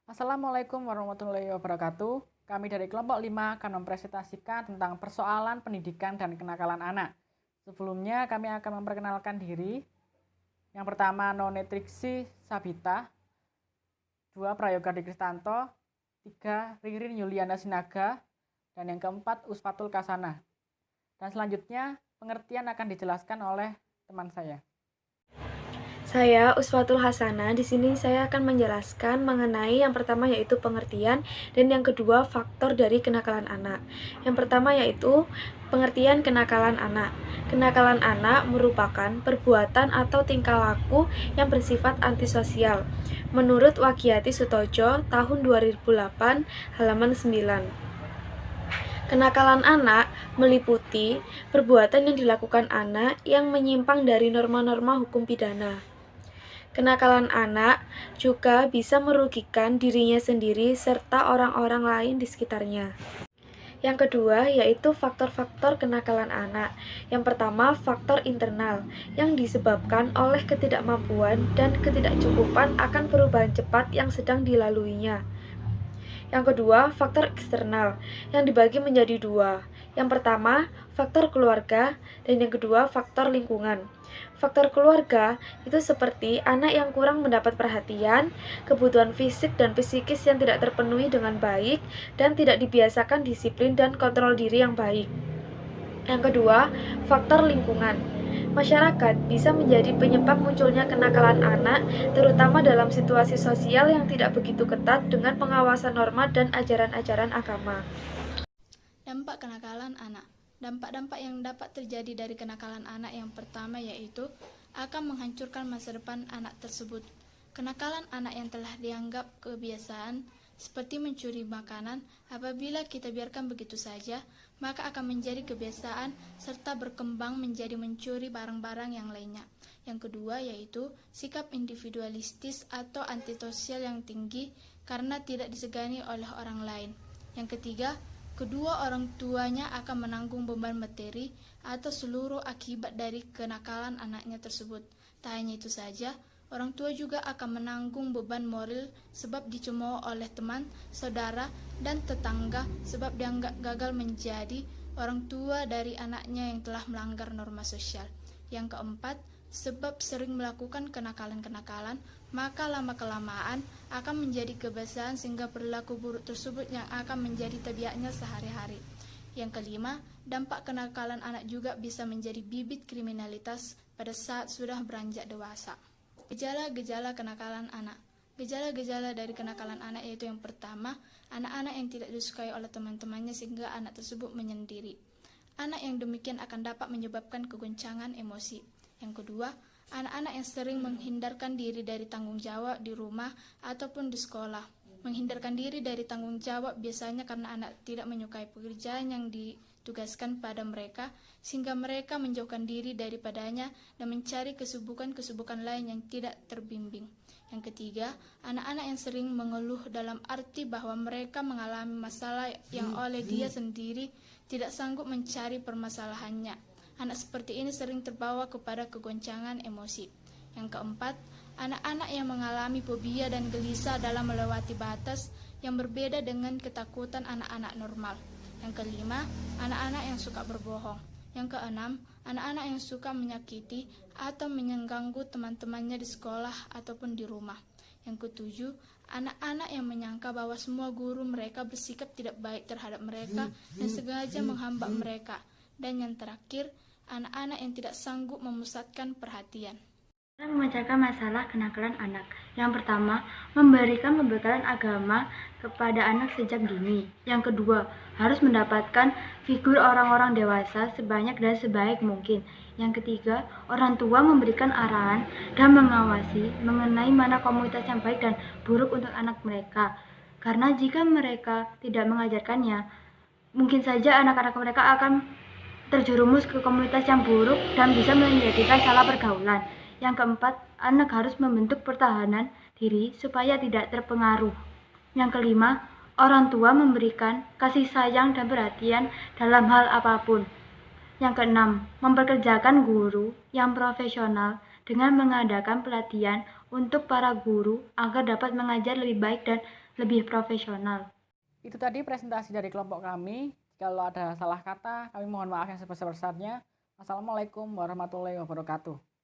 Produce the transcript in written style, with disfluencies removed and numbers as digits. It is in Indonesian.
Assalamualaikum warahmatullahi wabarakatuh. Kami dari kelompok 5 akan mempresentasikan tentang persoalan pendidikan dan kenakalan anak. Sebelumnya kami akan memperkenalkan diri. Yang pertama None Triksi Sabita, 2 Prayoga Di Kristanto, 3 Ririn Yuliana Sinaga, dan yang keempat Usfatul Kasana. Dan selanjutnya pengertian akan dijelaskan oleh teman saya. Saya Usfatul Hasana. Di sini saya akan menjelaskan mengenai yang pertama yaitu pengertian dan yang kedua faktor dari kenakalan anak. Yang pertama yaitu pengertian kenakalan anak. Kenakalan anak merupakan perbuatan atau tingkah laku yang bersifat antisosial. Menurut Wagiati Sutojo tahun 2008 halaman 9. Kenakalan anak meliputi perbuatan yang dilakukan anak yang menyimpang dari norma-norma hukum pidana. Kenakalan anak juga bisa merugikan dirinya sendiri serta orang-orang lain di sekitarnya. Yang kedua yaitu faktor-faktor kenakalan anak. Yang pertama, faktor internal yang disebabkan oleh ketidakmampuan dan ketidakcukupan akan perubahan cepat yang sedang dilaluinya. Yang kedua, faktor eksternal yang dibagi menjadi dua. Yang pertama, faktor keluarga, dan yang kedua, faktor lingkungan. Faktor keluarga itu seperti anak yang kurang mendapat perhatian, kebutuhan fisik dan psikis yang tidak terpenuhi dengan baik, dan tidak dibiasakan disiplin dan kontrol diri yang baik. Yang kedua, faktor lingkungan. Masyarakat bisa menjadi penyebab munculnya kenakalan anak, terutama dalam situasi sosial yang tidak begitu ketat dengan pengawasan norma dan ajaran-ajaran agama. Dampak kenakalan anak. Dampak-dampak yang dapat terjadi dari kenakalan anak yang pertama yaitu akan menghancurkan masa depan anak tersebut. Kenakalan anak yang telah dianggap kebiasaan seperti mencuri makanan, apabila kita biarkan begitu saja, maka akan menjadi kebiasaan serta berkembang menjadi mencuri barang-barang yang lainnya. Yang kedua yaitu sikap individualistis atau antisosial yang tinggi karena tidak disegani oleh orang lain. Yang ketiga, kedua orang tuanya akan menanggung beban materi atau seluruh akibat dari kenakalan anaknya tersebut. Tak hanya itu saja, orang tua juga akan menanggung beban moral sebab dicemooh oleh teman, saudara, dan tetangga sebab dianggap gagal menjadi orang tua dari anaknya yang telah melanggar norma sosial. Yang keempat, sebab sering melakukan kenakalan-kenakalan, maka lama-kelamaan akan menjadi kebiasaan sehingga perilaku buruk tersebut yang akan menjadi tabiatnya sehari-hari. Yang kelima, dampak kenakalan anak juga bisa menjadi bibit kriminalitas pada saat sudah beranjak dewasa. Gejala-gejala kenakalan anak. Gejala-gejala dari kenakalan anak yaitu yang pertama, anak-anak yang tidak disukai oleh teman-temannya sehingga anak tersebut menyendiri. Anak yang demikian akan dapat menyebabkan kegoncangan emosi. Yang kedua, anak-anak yang sering menghindarkan diri dari tanggung jawab di rumah ataupun di sekolah. Menghindarkan diri dari tanggung jawab biasanya karena anak tidak menyukai pekerjaan yang ditugaskan pada mereka, sehingga mereka menjauhkan diri daripadanya dan mencari kesibukan-kesibukan lain yang tidak terbimbing. Yang ketiga, anak-anak yang sering mengeluh dalam arti bahwa mereka mengalami masalah yang oleh dia sendiri tidak sanggup mencari permasalahannya. Anak seperti ini sering terbawa kepada kegoncangan emosi. Yang keempat, anak-anak yang mengalami fobia dan gelisah dalam melewati batas yang berbeda dengan ketakutan anak-anak normal. Yang kelima, anak-anak yang suka berbohong. Yang keenam, anak-anak yang suka menyakiti atau mengganggu teman-temannya di sekolah ataupun di rumah. Yang ketujuh, anak-anak yang menyangka bahwa semua guru mereka bersikap tidak baik terhadap mereka dan sengaja menghambat mereka. Dan yang terakhir, anak-anak yang tidak sanggup memusatkan perhatian. Memecahkan masalah kenakalan anak. Yang pertama, memberikan pembekalan agama kepada anak sejak dini. Yang kedua, harus mendapatkan figur orang-orang dewasa sebanyak dan sebaik mungkin. Yang ketiga, orang tua memberikan arahan dan mengawasi mengenai mana komunitas yang baik dan buruk untuk anak mereka. Karena jika mereka tidak mengajarkannya, mungkin saja anak-anak mereka akan terjerumus ke komunitas yang buruk dan bisa menjadikan salah pergaulan. Yang keempat, anak harus membentuk pertahanan diri supaya tidak terpengaruh. Yang kelima, orang tua memberikan kasih sayang dan perhatian dalam hal apapun. Yang keenam, memperkerjakan guru yang profesional dengan mengadakan pelatihan untuk para guru agar dapat mengajar lebih baik dan lebih profesional. Itu tadi presentasi dari kelompok kami. Kalau ada salah kata, kami mohon maaf yang sebesar-besarnya. Assalamualaikum warahmatullahi wabarakatuh.